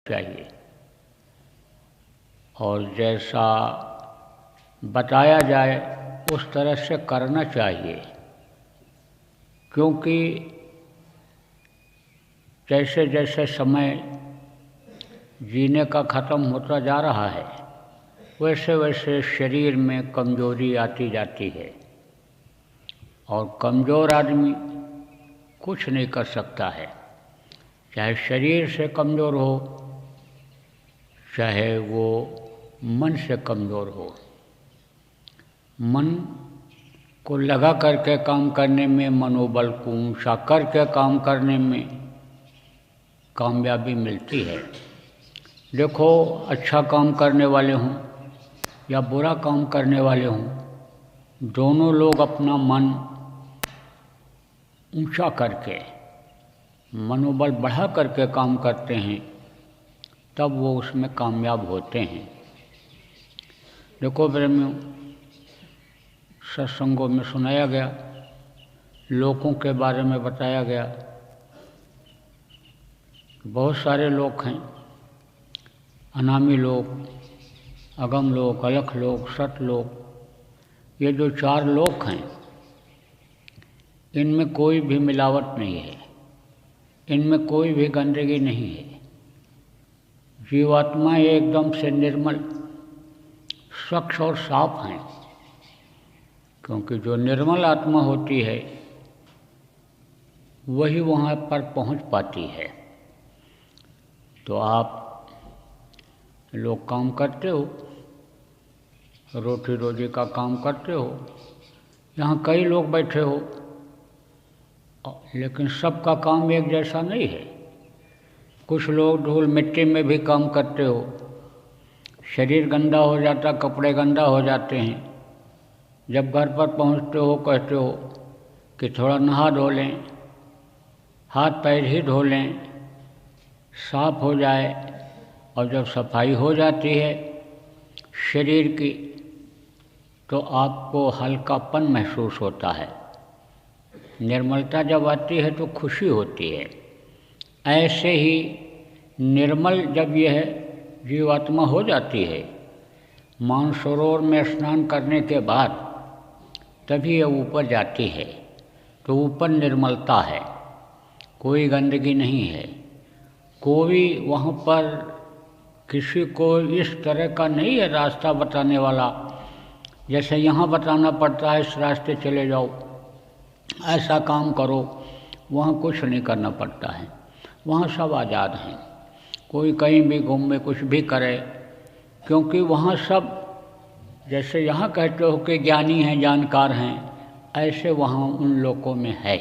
चाहिए और जैसा बताया जाए उस तरह से करना चाहिए, क्योंकि जैसे जैसे समय जीने का ख़त्म होता जा रहा है वैसे वैसे शरीर में कमज़ोरी आती जाती है और कमज़ोर आदमी कुछ नहीं कर सकता है, चाहे शरीर से कमज़ोर हो चाहे वो मन से कमज़ोर हो। मन को लगा करके काम करने में, मनोबल को ऊंचा करके काम करने में कामयाबी मिलती है। देखो, अच्छा काम करने वाले हों या बुरा काम करने वाले हों, दोनों लोग अपना मन ऊंचा करके, मनोबल बढ़ा करके काम करते हैं, तब वो उसमें कामयाब होते हैं। देखो प्रेमियों, सत्संगों में सुनाया गया, लोगों के बारे में बताया गया, बहुत सारे लोग हैं, अनामी लोग, अगम लोग, अलख लोग, सत लोग। ये जो चार लोग हैं इनमें कोई भी मिलावट नहीं है, इनमें कोई भी गंदगी नहीं है। जीवात्मा एकदम से निर्मल, स्वच्छ और साफ हैं, क्योंकि जो निर्मल आत्मा होती है वही वहाँ पर पहुँच पाती है। तो आप लोग काम करते हो, रोटी रोजी का काम करते हो, यहाँ कई लोग बैठे हो, लेकिन सबका काम एक जैसा नहीं है। कुछ लोग धूल मिट्टी में भी काम करते हो, शरीर गंदा हो जाता, कपड़े गंदा हो जाते हैं, जब घर पर पहुँचते हो कहते हो कि थोड़ा नहा धो लें, हाथ पैर ही धो लें, साफ हो जाए। और जब सफाई हो जाती है शरीर की तो आपको हल्कापन महसूस होता है, निर्मलता जब आती है तो खुशी होती है। ऐसे ही निर्मल जब यह जीवात्मा हो जाती है, मानसरोवर में स्नान करने के बाद तभी यह ऊपर जाती है, तो ऊपर निर्मलता है, कोई गंदगी नहीं है, कोई वहाँ पर किसी को इस तरह का नहीं है रास्ता बताने वाला, जैसे यहाँ बताना पड़ता है इस रास्ते चले जाओ, ऐसा काम करो। वहाँ कुछ नहीं करना पड़ता है, वहाँ सब आज़ाद हैं, कोई कहीं भी घूमे कुछ भी करे, क्योंकि वहाँ सब जैसे यहाँ कहते हो कि ज्ञानी हैं, जानकार हैं, ऐसे वहाँ उन लोगों में है।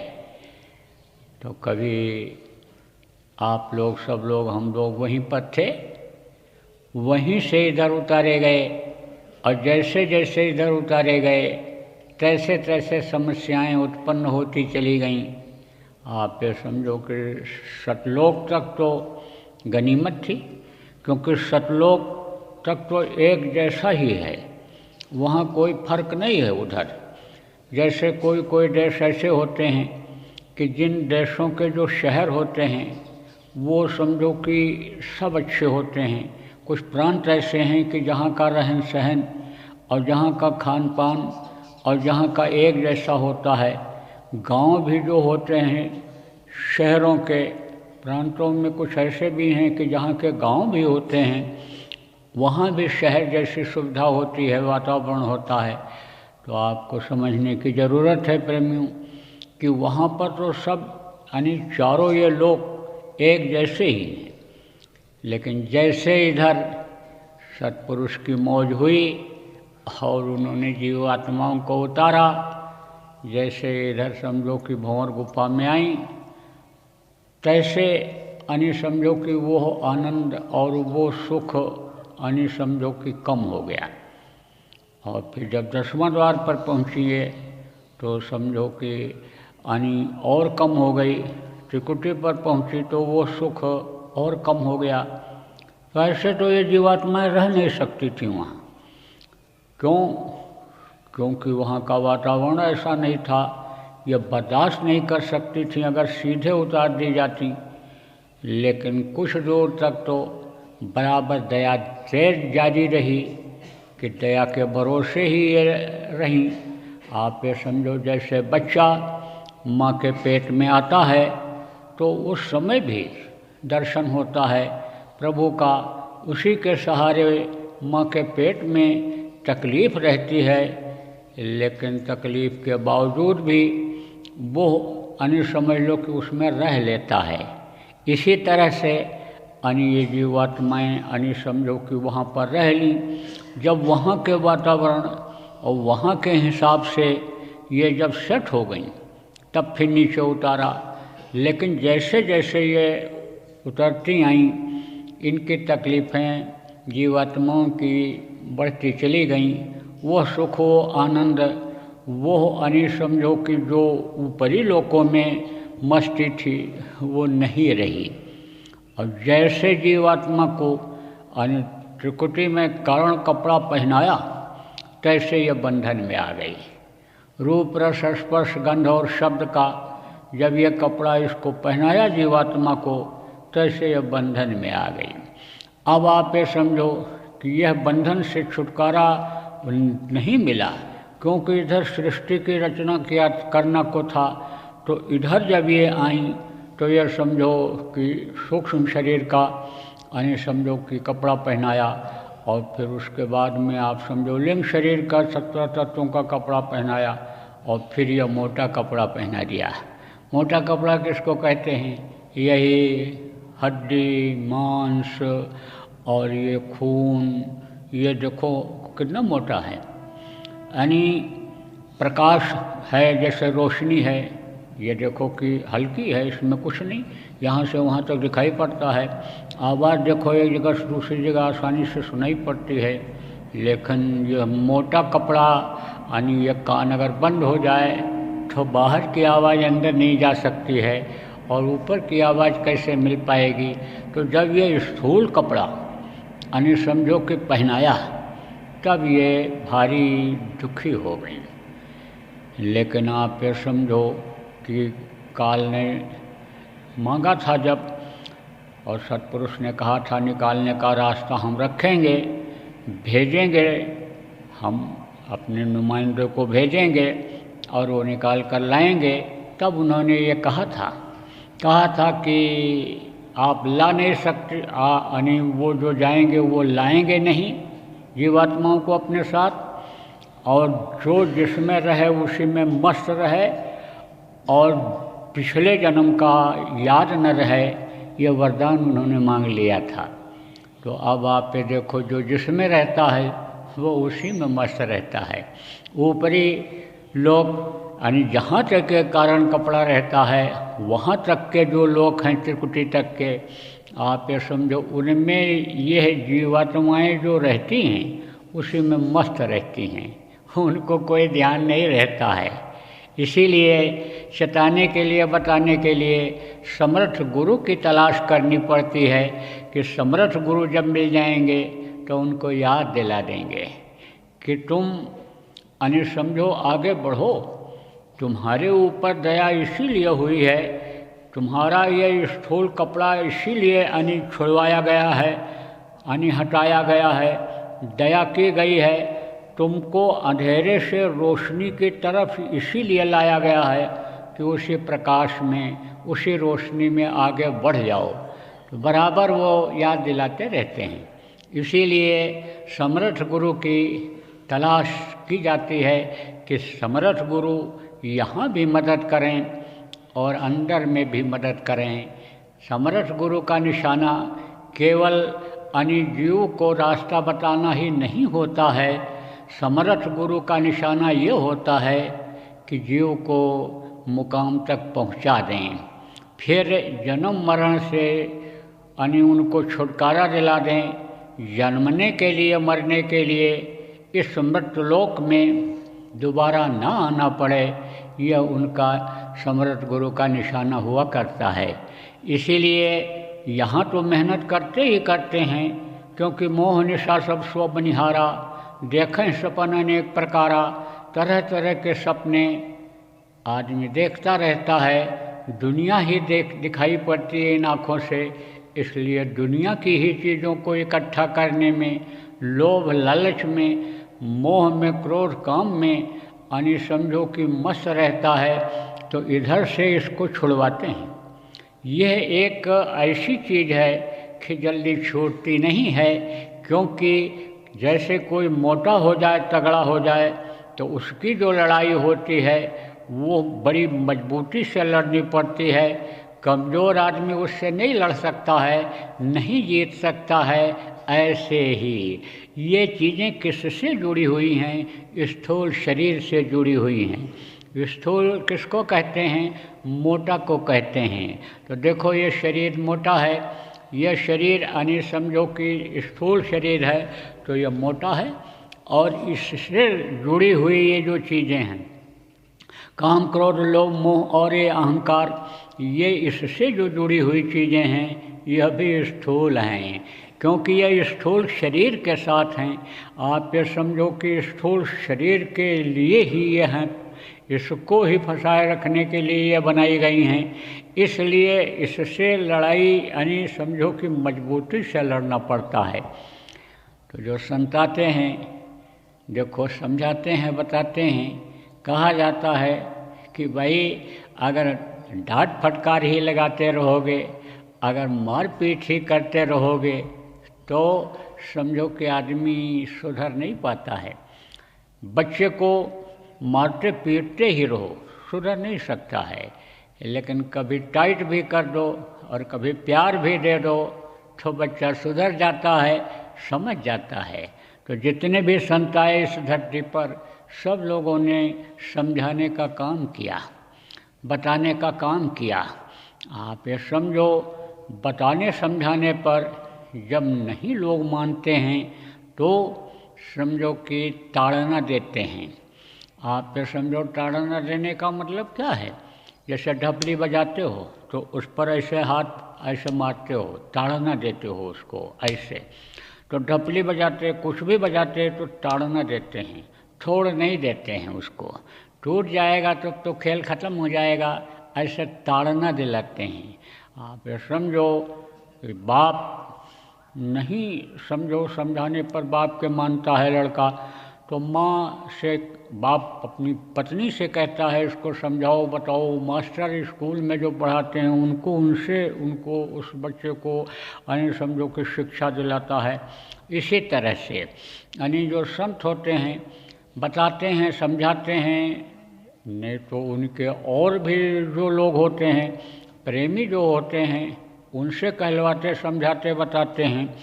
तो कभी आप लोग, सब लोग, हम लोग वहीं पर थे, वहीं से इधर उतारे गए, और जैसे जैसे इधर उतारे गए तैसे तैसे समस्याएं उत्पन्न होती चली गईं। आप ये समझो कि सतलोक तक तो गनीमत थी, क्योंकि सतलोक तक तो एक जैसा ही है, वहाँ कोई फर्क नहीं है। उधर जैसे कोई कोई देश ऐसे होते हैं कि जिन देशों के जो शहर होते हैं वो समझो कि सब अच्छे होते हैं, कुछ प्रांत ऐसे हैं कि जहाँ का रहन सहन और जहाँ का खान पान और जहाँ का एक जैसा होता है। गांव भी जो होते हैं शहरों के प्रांतों में, कुछ ऐसे भी हैं कि जहाँ के गांव भी होते हैं, वहाँ भी शहर जैसी सुविधा होती है, वातावरण होता है। तो आपको समझने की ज़रूरत है प्रेमियों कि वहाँ पर तो सब यानी चारों ये लोग एक जैसे ही हैं, लेकिन जैसे इधर सत्पुरुष की मौज हुई और उन्होंने जीवात्माओं को उतारा, जैसे इधर समझो कि भंवर गुफा में आई, तैसे यानी समझो कि वो आनंद और वो सुख यानी समझो कि कम हो गया। और फिर जब 10वां द्वार पर पहुँचिए तो समझो कि यानी और कम हो गई, त्रिकुटी पर पहुँची तो वो सुख और कम हो गया। तो ऐसे तो ये जीवात्माएं रह नहीं सकती थी वहाँ। क्यों? क्योंकि वहाँ का वातावरण ऐसा नहीं था, ये बर्दाश्त नहीं कर सकती थी अगर सीधे उतार दी जाती। लेकिन कुछ दूर तक तो बराबर दया तेज जारी रही कि दया के भरोसे ही ये रहीं। आप ये समझो जैसे बच्चा माँ के पेट में आता है तो उस समय भी दर्शन होता है प्रभु का, उसी के सहारे माँ के पेट में तकलीफ़ रहती है, लेकिन तकलीफ़ के बावजूद भी वो समझ लो कि उसमें रह लेता है। इसी तरह से ये जीवात्माएँ समझो कि वहाँ पर रह ली। जब वहाँ के वातावरण और वहाँ के हिसाब से ये जब सेट हो गई तब फिर नीचे उतारा। लेकिन जैसे जैसे ये उतरती आईं इनकी तकलीफ़ें जीवात्माओं की बढ़ती चली गईं। वह सुख वो आनंद वो समझो कि जो ऊपरी लोकों में मस्ती थी वो नहीं रही। और जैसे जीवात्मा को त्रिकुटी में कारण कपड़ा पहनाया तैसे ये बंधन में आ गई। रूप रस स्पर्श गंध और शब्द का जब ये कपड़ा इसको पहनाया जीवात्मा को तैसे ये बंधन में आ गई। अब आप ये समझो कि यह बंधन से छुटकारा नहीं मिला, क्योंकि इधर सृष्टि की रचना किया करना को था, तो इधर जब ये आई तो यह समझो कि सूक्ष्म शरीर का समझो कि कपड़ा पहनाया, और फिर उसके बाद में आप समझो लिंग शरीर का 17 तत्वों का कपड़ा पहनाया, और फिर यह मोटा कपड़ा पहना दिया। मोटा कपड़ा किसको कहते हैं? यही हड्डी मांस और ये खून, ये देखो कितना मोटा है। यानी प्रकाश है जैसे रोशनी है, ये देखो कि हल्की है, इसमें कुछ नहीं, यहाँ से वहाँ तक दिखाई पड़ता है। आवाज़ देखो एक जगह से दूसरी जगह आसानी से सुनाई पड़ती है। लेकिन यह मोटा कपड़ा यानी ये कान अगर बंद हो जाए तो बाहर की आवाज़ अंदर नहीं जा सकती है, और ऊपर की आवाज़ कैसे मिल पाएगी? तो जब ये स्थूल कपड़ा यानी समझो कि पहनाया तब ये भारी दुखी हो गई। लेकिन आप ये समझो कि काल ने मांगा था जब, और सतपुरुष ने कहा था निकालने का रास्ता हम रखेंगे, भेजेंगे, हम अपने नुमाइंदों को भेजेंगे और वो निकाल कर लाएंगे। तब उन्होंने ये कहा था कि आप ला नहीं सकते, यानी वो जो जाएंगे वो लाएंगे नहीं जीवात्माओं को अपने साथ, और जो जिसमें रहे उसी में मस्त रहे और पिछले जन्म का याद न रहे, ये वरदान उन्होंने मांग लिया था। तो अब आप ये देखो जो जिसमें रहता है वो उसी में मस्त रहता है। ऊपरी लोग यानी जहाँ तक के कारण कपड़ा रहता है वहाँ तक के जो लोग हैं त्रिकुटी तक के, आप ये समझो उनमें यह जीवात्माएँ जो रहती हैं उसी में मस्त रहती हैं, उनको कोई ध्यान नहीं रहता है। इसीलिए सताने के लिए बताने के लिए समर्थ गुरु की तलाश करनी पड़ती है कि समर्थ गुरु जब मिल जाएंगे तो उनको याद दिला देंगे कि तुम समझो आगे बढ़ो, तुम्हारे ऊपर दया इसीलिए हुई है, तुम्हारा ये स्थूल कपड़ा इसीलिए छुड़वाया गया है, हटाया गया है, दया की गई है, तुमको अंधेरे से रोशनी की तरफ इसीलिए लाया गया है कि उसी प्रकाश में उसी रोशनी में आगे बढ़ जाओ। तो बराबर वो याद दिलाते रहते हैं। इसीलिए समर्थ गुरु की तलाश की जाती है कि समर्थ गुरु यहाँ भी मदद करें और अंदर में भी मदद करें। समर्थ गुरु का निशाना केवल जीव को रास्ता बताना ही नहीं होता है, समर्थ गुरु का निशाना ये होता है कि जीव को मुकाम तक पहुंचा दें, फिर जन्म मरण से उनको छुटकारा दिला दें, जन्मने के लिए मरने के लिए इस मृत्युलोक में दोबारा ना आना पड़े, यह उनका समर्थ गुरु का निशाना हुआ करता है। इसीलिए यहाँ तो मेहनत करते ही करते हैं, क्योंकि मोह निशा सब स्व बनिहारा, देखें सपन अनेक प्रकारा, तरह तरह के सपने आदमी देखता रहता है, दुनिया ही दिखाई पड़ती है इन आँखों से, इसलिए दुनिया की ही चीज़ों को इकट्ठा करने में, लोभ लालच में, मोह में, क्रोध काम में यानी समझो कि मस्त रहता है, तो इधर से इसको छुड़वाते हैं। यह एक ऐसी चीज़ है कि जल्दी छूटती नहीं है, क्योंकि जैसे कोई मोटा हो जाए, तगड़ा हो जाए, तो उसकी जो लड़ाई होती है वो बड़ी मजबूती से लड़नी पड़ती है। कमज़ोर आदमी उससे नहीं लड़ सकता है, नहीं जीत सकता है। ऐसे ही ये चीज़ें किससे जुड़ी हुई हैं? स्थूल शरीर से जुड़ी हुई हैं। स्थूल किसको कहते हैं? मोटा को कहते हैं। तो देखो ये शरीर मोटा है, यह शरीर यानी समझो कि स्थूल शरीर है, तो यह मोटा है। और इससे जुड़ी हुई ये जो चीज़ें हैं, काम क्रोध लोभ मोह और ये अहंकार, ये इससे जो जुड़ी हुई चीज़ें हैं यह भी स्थूल हैं, क्योंकि ये स्थूल शरीर के साथ हैं। आप ये समझो कि स्थूल शरीर के लिए ही ये हैं, इसको ही फंसाए रखने के लिए ये बनाई गई हैं। इसलिए इससे लड़ाई यानी समझो कि मजबूती से लड़ना पड़ता है। तो जो संताते हैं, देखो समझाते हैं, बताते हैं, कहा जाता है कि भाई अगर डांट फटकार ही लगाते रहोगे, अगर मार पीट ही करते रहोगे, तो समझो कि आदमी सुधर नहीं पाता है। बच्चे को मारते पीटते ही रहो, सुधर नहीं सकता है। लेकिन कभी टाइट भी कर दो और कभी प्यार भी दे दो तो बच्चा सुधर जाता है, समझ जाता है। तो जितने भी संत आए इस धरती पर, सब लोगों ने समझाने का काम किया, बताने का काम किया। आप ये समझो, बताने समझाने पर जब नहीं लोग मानते हैं तो समझो कि ताड़ना देते हैं। आप ये समझो ताड़ना देने का मतलब क्या है? जैसे ढपली बजाते हो तो उस पर ऐसे हाथ ऐसे मारते हो, ताड़ना देते हो उसको ऐसे। तो ढपली बजाते, कुछ भी बजाते तो ताड़ना देते हैं, छोड़ नहीं देते हैं उसको। टूट जाएगा तो खेल ख़त्म हो जाएगा, ऐसे ताड़ना दिलाते हैं। आप ये समझो कि बाप नहीं समझो, समझाने पर बाप के मानता है लड़का, तो माँ से बाप अपनी पत्नी से कहता है इसको समझाओ बताओ। मास्टर स्कूल में जो पढ़ाते हैं उनको उस बच्चे को यानी समझो कि शिक्षा दिलाता है। इसी तरह से यानी जो संत होते हैं बताते हैं, समझाते हैं, नहीं तो उनके और भी जो लोग होते हैं, प्रेमी जो होते हैं, उनसे कहलवाते, समझाते, बताते हैं।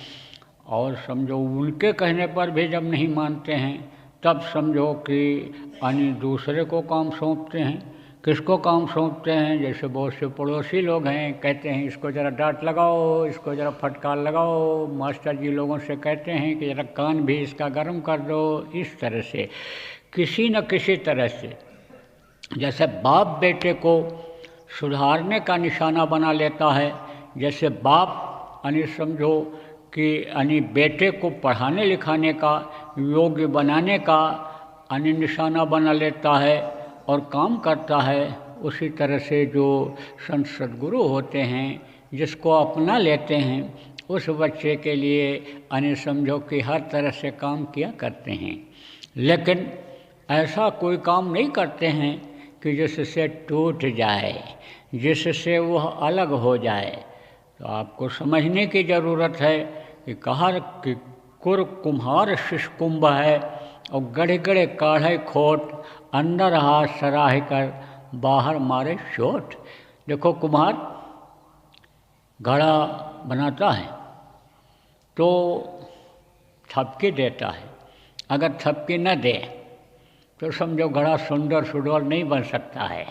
और समझो उनके कहने पर भी जब नहीं मानते हैं, तब समझो कि यानी दूसरे को काम सौंपते हैं। किसको काम सौंपते हैं? जैसे बहुत से पड़ोसी लोग हैं, कहते हैं इसको ज़रा डांट लगाओ, इसको ज़रा फटकार लगाओ। मास्टर जी लोगों से कहते हैं कि ज़रा कान भी इसका गर्म कर दो। इस तरह से किसी न किसी तरह से, जैसे बाप बेटे को सुधारने का निशाना बना लेता है, जैसे बाप यानी समझो कि यानी बेटे को पढ़ाने लिखाने का, योग्य बनाने का यानी निशाना बना लेता है और काम करता है, उसी तरह से जो संत सद्गुरु होते हैं जिसको अपना लेते हैं, उस बच्चे के लिए यानी समझो कि हर तरह से काम किया करते हैं। लेकिन ऐसा कोई काम नहीं करते हैं कि जिससे टूट जाए, जिससे वह अलग हो जाए। तो आपको समझने की ज़रूरत है कि कहा कि कुर कुम्हार शिश कुंभ है और गढ़े गढ़े काढ़े खोट, अंदर हाथ सराह कर बाहर मारे चोट। देखो कुम्हार घड़ा बनाता है तो थपकी देता है, अगर थपकी न दे तो समझो घड़ा सुंदर सुडौल नहीं बन सकता है।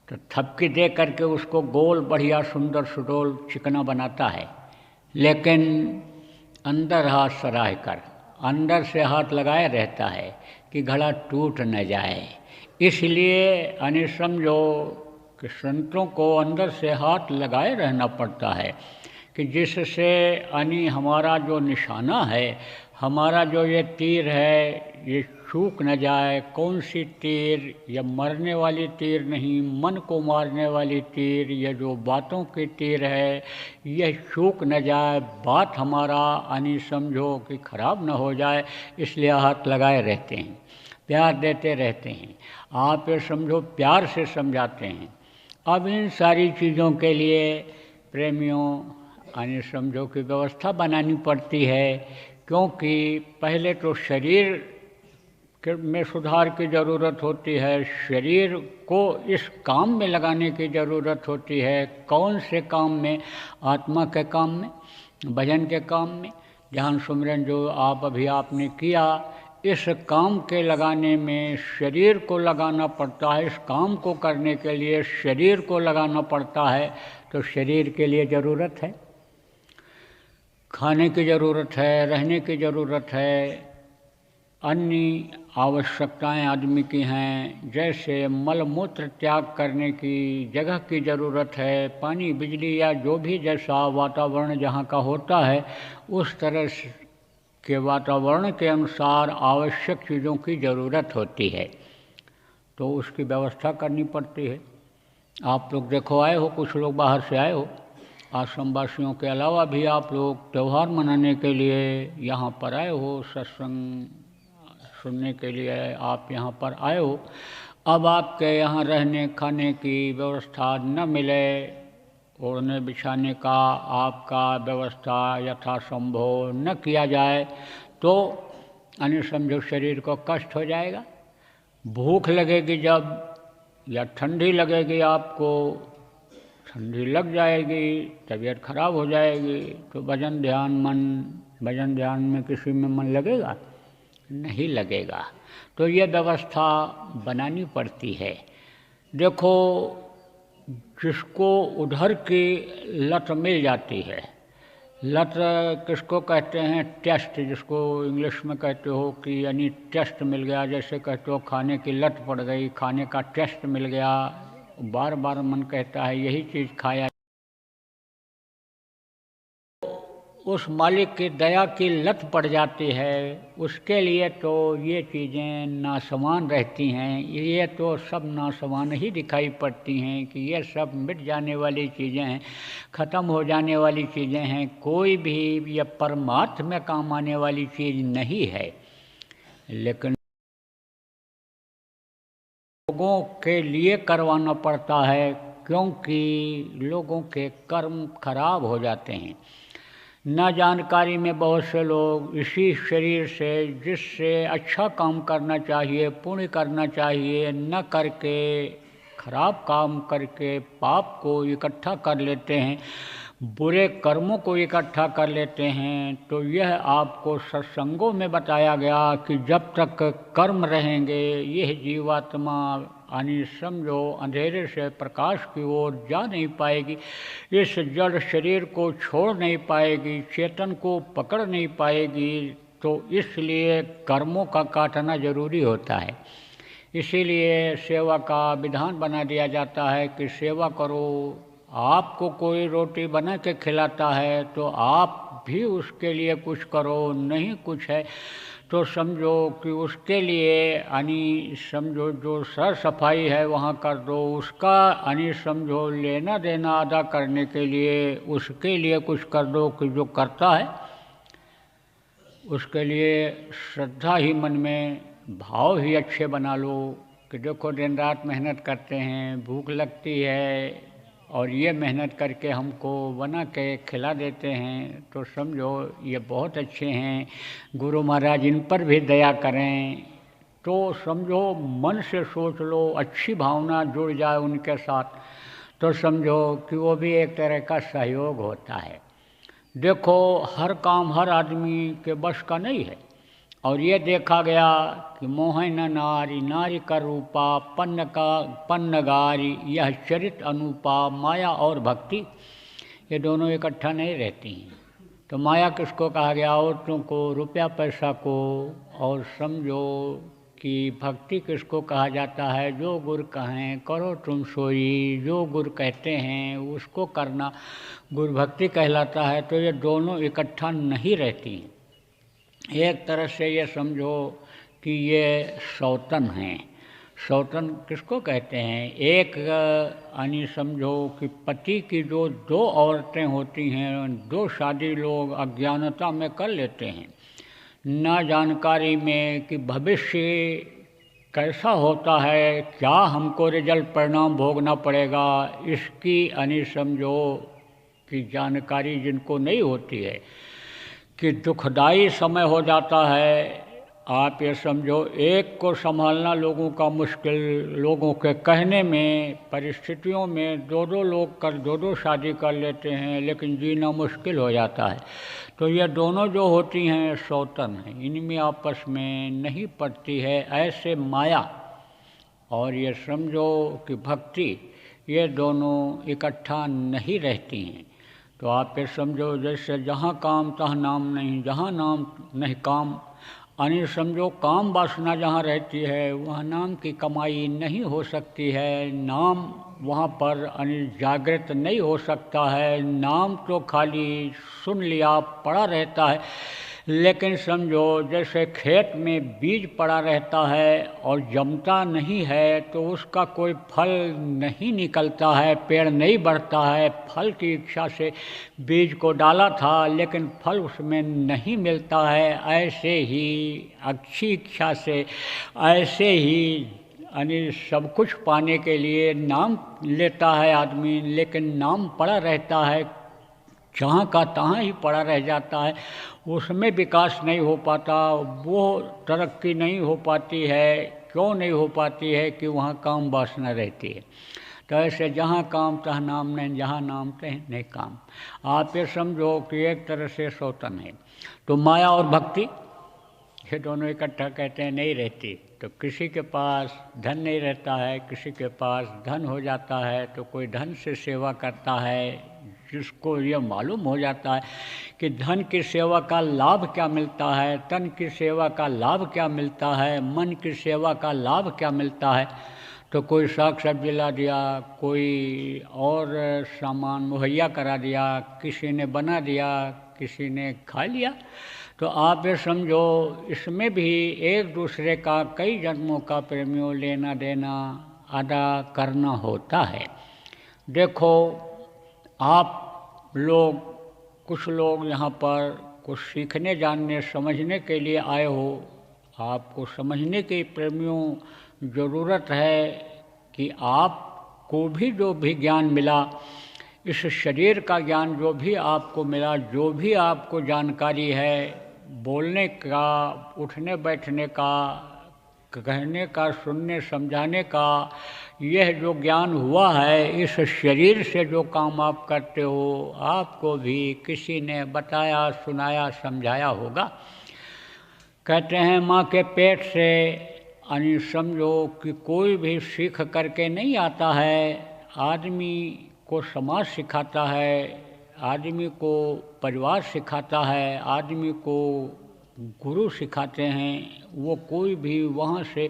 तो थपकी दे करके उसको गोल बढ़िया सुंदर सुडौल चिकना बनाता है। लेकिन अंदर हाथ सराह कर, अंदर से हाथ लगाए रहता है कि घड़ा टूट न जाए। इसलिए यानी समझो कि संतों को अंदर से हाथ लगाए रहना पड़ता है कि जिससे यानी हमारा जो निशाना है, हमारा जो ये तीर है, ये चूक न जाए। कौन सी तीर? यह मरने वाली तीर नहीं, मन को मारने वाली तीर। यह जो बातों की तीर है, यह चूक न जाए, बात हमारा यानी समझो कि खराब न हो जाए, इसलिए हाथ लगाए रहते हैं, प्यार देते रहते हैं। आप ये समझो प्यार से समझाते हैं। अब इन सारी चीज़ों के लिए प्रेमियों यानी समझो कि व्यवस्था बनानी पड़ती है, क्योंकि पहले तो शरीर में सुधार की ज़रूरत होती है, शरीर को इस काम में लगाने की ज़रूरत होती है। कौन से काम में? आत्मा के काम में, भजन के काम में, ध्यान सुमिरन जो आप अभी आपने किया, इस काम के लगाने में शरीर को लगाना पड़ता है। इस काम को करने के लिए शरीर को लगाना पड़ता है। तो शरीर के लिए ज़रूरत है, खाने की ज़रूरत है, रहने की ज़रूरत है, अन्य आवश्यकताएं आदमी की हैं, जैसे मल मूत्र त्याग करने की जगह की ज़रूरत है, पानी बिजली या जो भी जैसा वातावरण जहाँ का होता है, उस तरह के वातावरण के अनुसार आवश्यक चीज़ों की ज़रूरत होती है, तो उसकी व्यवस्था करनी पड़ती है। आप लोग देखो आए हो, कुछ लोग बाहर से आए हो, आश्रमवासियों के अलावा भी आप लोग त्यौहार मनाने के लिए यहाँ पर आए हो, सत्संग सुनने के लिए आप यहाँ पर आए हो। अब आपके यहाँ रहने खाने की व्यवस्था न मिले, ओढ़ने बिछाने का आपका व्यवस्था यथासंभव न किया जाए, तो यानी समझो शरीर को कष्ट हो जाएगा। भूख लगेगी जब, या ठंडी लगेगी, आपको ठंडी लग जाएगी, तबीयत खराब हो जाएगी, तो भजन ध्यान में किसी में मन लगेगा? नहीं लगेगा। तो ये व्यवस्था बनानी पड़ती है। देखो, जिसको उधर की लत मिल जाती है, लत किसको कहते हैं? टेस्ट, जिसको इंग्लिश में कहते हो कि यानी टेस्ट मिल गया, जैसे कहते हो खाने की लत पड़ गई, खाने का टेस्ट मिल गया, बार बार मन कहता है यही चीज़ खाया। उस मालिक की दया की लत पड़ जाती है, उसके लिए तो ये चीज़ें नासमान रहती हैं। ये तो सब नासमान ही दिखाई पड़ती हैं कि ये सब मिट जाने वाली चीज़ें हैं, ख़त्म हो जाने वाली चीज़ें हैं। कोई भी ये परमात्मा में काम आने वाली चीज़ नहीं है। लेकिन लोगों के लिए करवाना पड़ता है, क्योंकि लोगों के कर्म खराब हो जाते हैं। न जानकारी में बहुत से लोग इसी शरीर से, जिससे अच्छा काम करना चाहिए, पुण्य करना चाहिए, न करके खराब काम करके पाप को इकट्ठा कर लेते हैं, बुरे कर्मों को इकट्ठा कर लेते हैं। तो यह आपको सत्संगों में बताया गया कि जब तक कर्म रहेंगे, यह जीवात्मा यानी समझो अंधेरे से प्रकाश की ओर जा नहीं पाएगी, इस जड़ शरीर को छोड़ नहीं पाएगी, चेतन को पकड़ नहीं पाएगी। तो इसलिए कर्मों का काटना जरूरी होता है। इसीलिए सेवा का विधान बना दिया जाता है कि सेवा करो। आपको कोई रोटी बना के खिलाता है तो आप भी उसके लिए कुछ करो, नहीं कुछ है तो समझो कि उसके लिए यानी समझो जो सर सफाई है वहाँ कर दो, उसका यानी समझो लेना देना अदा करने के लिए उसके लिए कुछ कर दो कि जो करता है उसके लिए श्रद्धा ही मन में, भाव ही अच्छे बना लो कि देखो दिन रात मेहनत करते हैं, भूख लगती है और ये मेहनत करके हमको बना के खिला देते हैं, तो समझो ये बहुत अच्छे हैं, गुरु महाराज इन पर भी दया करें। तो समझो मन से सोच लो, अच्छी भावना जुड़ जाए उनके साथ, तो समझो कि वो भी एक तरह का सहयोग होता है। देखो हर काम हर आदमी के बस का नहीं है, और ये देखा गया कि मोहन नारी नारी का रूपा पन्नगारी, यह चरित अनुपा, माया और भक्ति ये दोनों इकट्ठा नहीं रहती हैं। तो माया किसको कहा गया? औरतों को, रुपया पैसा को, और समझो कि भक्ति किसको कहा जाता है। जो गुरु कहें करो तुम सोई, जो गुरु कहते हैं उसको करना गुरु भक्ति कहलाता है। तो ये दोनों इकट्ठा नहीं रहती हैं। एक तरह से ये समझो कि ये सौतन हैं। सौतन किसको कहते हैं? एक यानी समझो कि पति की जो दो औरतें होती हैं, दो शादी लोग अज्ञानता में कर लेते हैं, ना जानकारी में कि भविष्य कैसा होता है, क्या हमको रिजल्ट परिणाम भोगना पड़ेगा, इसकी यानी समझो कि जानकारी जिनको नहीं होती है कि दुखदाई समय हो जाता है। आप ये समझो एक को संभालना लोगों का मुश्किल, लोगों के कहने में, परिस्थितियों में दो दो लोग कर दो दो शादी कर लेते हैं, लेकिन जीना मुश्किल हो जाता है। तो ये दोनों जो होती हैं सौतन हैं, इनमें आपस में नहीं पड़ती है ऐसे माया और ये समझो कि भक्ति, ये दोनों इकट्ठा नहीं रहती हैं। तो आप ये समझो जैसे जहाँ काम तहाँ नाम नहीं, जहाँ नाम नहीं काम, यानी समझो काम वासना जहाँ रहती है वहाँ नाम की कमाई नहीं हो सकती है। नाम वहाँ पर यानी जागृत नहीं हो सकता है। नाम तो खाली सुन लिया पड़ा रहता है, लेकिन समझो जैसे खेत में बीज पड़ा रहता है और जमता नहीं है तो उसका कोई फल नहीं निकलता है, पेड़ नहीं बढ़ता है। फल की इच्छा से बीज को डाला था लेकिन फल उसमें नहीं मिलता है। ऐसे ही अच्छी इच्छा से, ऐसे ही यानी सब कुछ पाने के लिए नाम लेता है आदमी, लेकिन नाम पड़ा रहता है, जहाँ का तहाँ ही पड़ा रह जाता है, उसमें विकास नहीं हो पाता, वो तरक्की नहीं हो पाती है। क्यों नहीं हो पाती है? कि वहाँ काम वासना रहती है। तो ऐसे जहाँ काम तहाँ नाम नहीं, जहाँ नाम तहाँ नहीं काम। आप ये समझो कि एक तरह से सौतन है। तो माया और भक्ति ये दोनों इकट्ठा कहते हैं नहीं रहती। तो किसी के पास धन नहीं रहता है, किसी के पास धन हो जाता है तो कोई धन से सेवा करता है, जिसको ये मालूम हो जाता है कि धन की सेवा का लाभ क्या मिलता है, तन की सेवा का लाभ क्या मिलता है, मन की सेवा का लाभ क्या मिलता है। तो कोई साग सब्जी ला दिया, कोई और सामान मुहैया करा दिया, किसी ने बना दिया, किसी ने खा लिया। तो आप ये समझो इसमें भी एक दूसरे का कई जन्मों का प्रेमियों लेना देना अदा करना होता है। देखो आप लोग, कुछ लोग यहाँ पर कुछ सीखने जानने समझने के लिए आए हो। आपको समझने की प्रेमियों ज़रूरत है कि आपको भी जो भी ज्ञान मिला, इस शरीर का ज्ञान जो भी आपको मिला, जो भी आपको जानकारी है, बोलने का, उठने बैठने का, कहने का, सुनने समझाने का, यह जो ज्ञान हुआ है, इस शरीर से जो काम आप करते हो, आपको भी किसी ने बताया, सुनाया, समझाया होगा। कहते हैं माँ के पेट से यानी समझो कि कोई भी सीख करके नहीं आता है। आदमी को समाज सिखाता है, आदमी को परिवार सिखाता है, आदमी को गुरु सिखाते हैं। वो कोई भी वहाँ से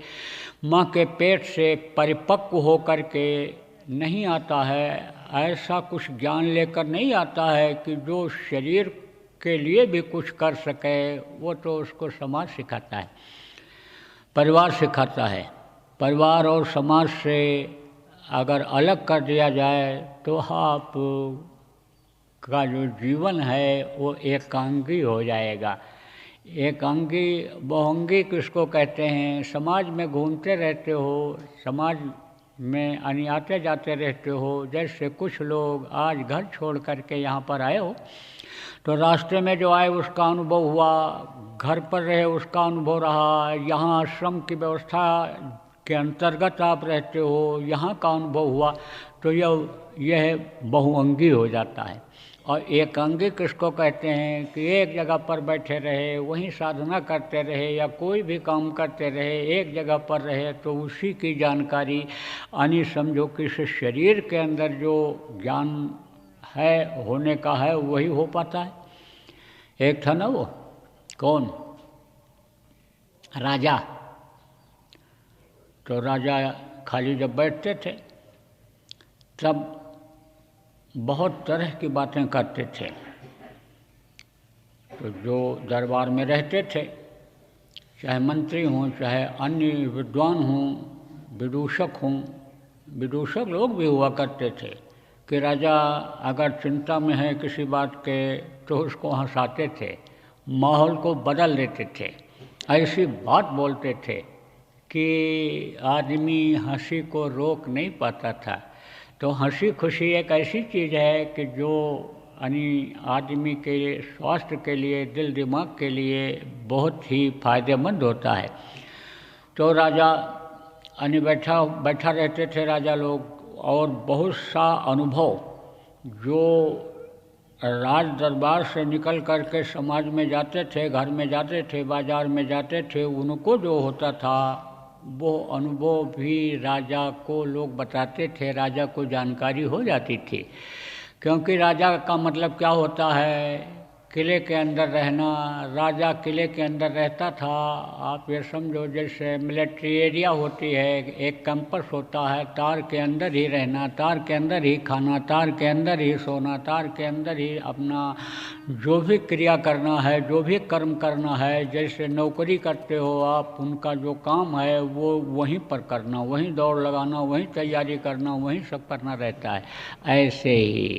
माँ के पेट से परिपक्व हो कर के नहीं आता है, ऐसा कुछ ज्ञान लेकर नहीं आता है कि जो शरीर के लिए भी कुछ कर सके। वो तो उसको समाज सिखाता है, परिवार सिखाता है। परिवार और समाज से अगर अलग कर दिया जाए तो आप का जो जीवन है वो एकांगी हो जाएगा। एकांगी बहुअंगी किसको कहते हैं? समाज में घूमते रहते हो, समाज में यानी आते जाते रहते हो। जैसे कुछ लोग आज घर छोड़ करके यहाँ पर आए हो, तो रास्ते में जो आए उसका अनुभव हुआ, घर पर रहे उसका अनुभव रहा, यहाँ आश्रम की व्यवस्था के अंतर्गत आप रहते हो, यहाँ का अनुभव हुआ। तो यह बहुअंगी हो जाता है। और एकांगी किसको कहते हैं? कि एक जगह पर बैठे रहे, वहीं साधना करते रहे या कोई भी काम करते रहे, एक जगह पर रहे तो उसी की जानकारी यानी समझो कि इस शरीर के अंदर जो ज्ञान है, होने का है, वही हो पाता है। एक था ना वो, कौन राजा, तो राजा खाली जब बैठते थे तब बहुत तरह की बातें करते थे। तो जो दरबार में रहते थे, चाहे मंत्री हों चाहे अन्य विद्वान हों, विदूषक हों, विदूषक लोग भी हुआ करते थे कि राजा अगर चिंता में है किसी बात के तो उसको हंसाते थे, माहौल को बदल देते थे। ऐसी बात बोलते थे कि आदमी हंसी को रोक नहीं पाता था। तो हंसी खुशी एक ऐसी चीज़ है कि जो यानी आदमी के स्वास्थ्य के लिए, दिल दिमाग के लिए बहुत ही फायदेमंद होता है। तो राजा यानी बैठा रहते थे राजा लोग, और बहुत सा अनुभव जो राज दरबार से निकल कर के समाज में जाते थे, घर में जाते थे, बाजार में जाते थे, उनको जो होता था वो अनुभव भी राजा को लोग बताते थे, राजा को जानकारी हो जाती थी। क्योंकि राजा का मतलब क्या होता है, किले के अंदर रहना। राजा किले के अंदर रहता था। आप ये समझो जैसे मिलिट्री एरिया होती है, एक कैंपस होता है, तार के अंदर ही रहना, तार के अंदर ही खाना, तार के अंदर ही सोना, तार के अंदर ही अपना जो भी क्रिया करना है, जो भी कर्म करना है, जैसे नौकरी करते हो आप, उनका जो काम है वो वहीं पर करना, वहीं दौड़ लगाना, वहीं तैयारी करना, वहीं सब करना रहता है। ऐसे ही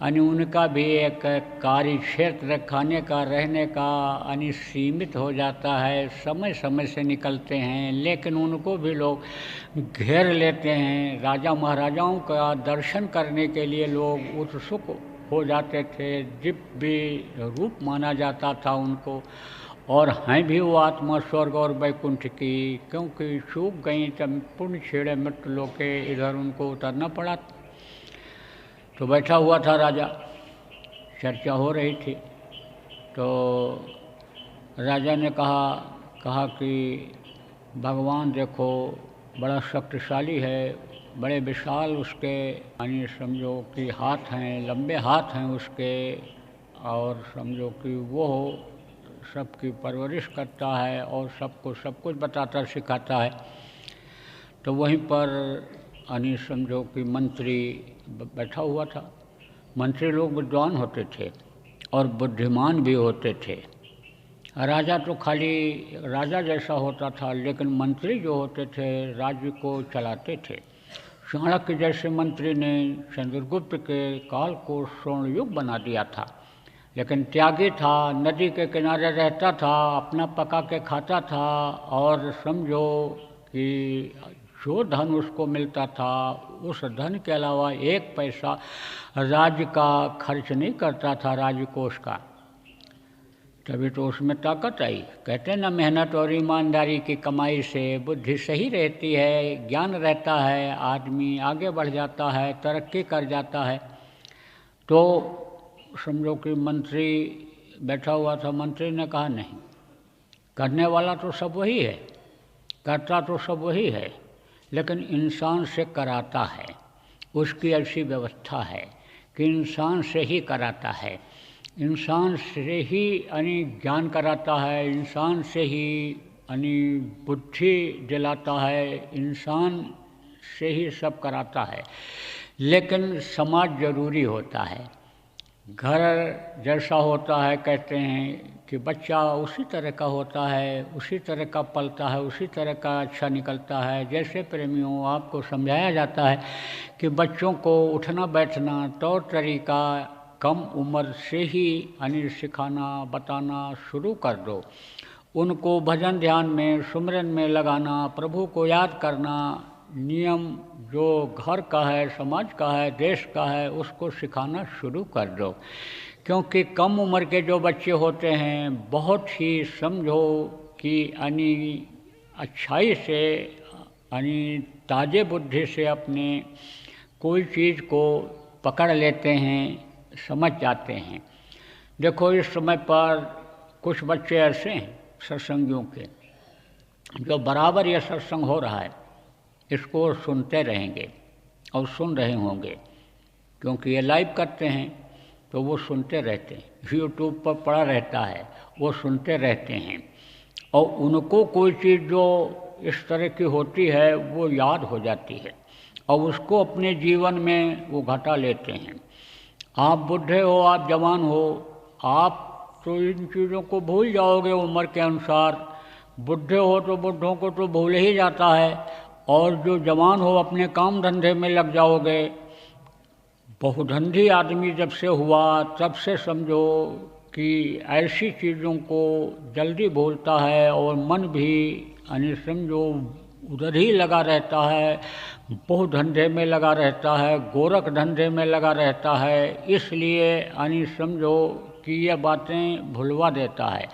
यानी उनका भी एक कार्य क्षेत्र खाने का, रहने का यानी सीमित हो जाता है, समय समय से निकलते हैं, लेकिन उनको भी लोग घेर लेते हैं। राजा महाराजाओं का दर्शन करने के लिए लोग उत्सुक हो जाते थे, दिव्य रूप माना जाता था उनको, और हैं भी वो आत्मा स्वर्ग और वैकुंठ की, क्योंकि चूक गई तब पुण्य छेड़े मृत्यु लोके, इधर उनको उतरना पड़ा। तो बैठा हुआ था राजा, चर्चा हो रही थी। तो राजा ने कहा कि भगवान देखो बड़ा शक्तिशाली है, बड़े विशाल उसके यानी समझो कि हाथ हैं, लंबे हाथ हैं उसके, और समझो कि वो सबकी परवरिश करता है और सबको सब कुछ बताता सिखाता है। तो वहीं पर यानी समझो कि मंत्री बैठा हुआ था। मंत्री लोग विद्वान होते थे और बुद्धिमान भी होते थे। राजा तो खाली राजा जैसा होता था, लेकिन मंत्री जो होते थे राज्य को चलाते थे। चाणक्य जैसे मंत्री ने चंद्रगुप्त के काल को स्वर्ण युग बना दिया था, लेकिन त्यागी था, नदी के किनारे रहता था, अपना पका के खाता था, और समझो कि जो धन उसको मिलता था उस धन के अलावा एक पैसा राज्य का खर्च नहीं करता था, राजकोष का। तभी तो उसमें ताकत आई। कहते हैं ना, मेहनत और ईमानदारी की कमाई से बुद्धि सही रहती है, ज्ञान रहता है, आदमी आगे बढ़ जाता है, तरक्की कर जाता है। तो समझो कि मंत्री बैठा हुआ था। मंत्री ने कहा नहीं, करने वाला तो सब वही है, करता तो सब वही है, लेकिन इंसान से कराता है। उसकी ऐसी व्यवस्था है कि इंसान से ही कराता है, इंसान से ही यानी ज्ञान कराता है, इंसान से ही यानी बुद्धि दिलाता है, इंसान से ही सब कराता है। लेकिन समाज जरूरी होता है। घर जैसा होता है, कहते हैं कि बच्चा उसी तरह का होता है, उसी तरह का पलता है, उसी तरह का अच्छा निकलता है। जैसे प्रेमियों आपको समझाया जाता है कि बच्चों को उठना बैठना तौर तरीका कम उम्र से ही यानी सिखाना बताना शुरू कर दो। उनको भजन ध्यान में, सुमिरन में लगाना, प्रभु को याद करना, नियम जो घर का है, समाज का है, देश का है, उसको सिखाना शुरू कर दो। क्योंकि कम उम्र के जो बच्चे होते हैं बहुत ही समझो कि यानी अच्छाई से यानी ताजे बुद्धि से अपने कोई चीज़ को पकड़ लेते हैं, समझ जाते हैं। देखो इस समय पर कुछ बच्चे ऐसे हैं सत्संगियों के जो बराबर ये सत्संग हो रहा है इसको सुनते रहेंगे और सुन रहे होंगे, क्योंकि ये लाइव करते हैं तो वो सुनते रहते हैं। यूट्यूब पर पड़ा रहता है, वो सुनते रहते हैं। और उनको कोई चीज़ जो इस तरह की होती है वो याद हो जाती है और उसको अपने जीवन में वो घटा लेते हैं। आप बूढ़े हो, आप जवान हो, आप तो इन चीज़ों को भूल जाओगे उम्र के अनुसार। बूढ़े हो तो बूढ़ों को तो भूल ही जाता है, और जो जवान हो अपने काम धंधे में लग जाओगे। बहुधंधी आदमी जब से हुआ तब से समझो कि ऐसी चीज़ों को जल्दी भूलता है और मन भी यानी समझो उधर ही लगा रहता है, बहुत धंधे में लगा रहता है, गोरख धंधे में लगा रहता है। इसलिए यानी समझो कि ये बातें भुलवा देता है,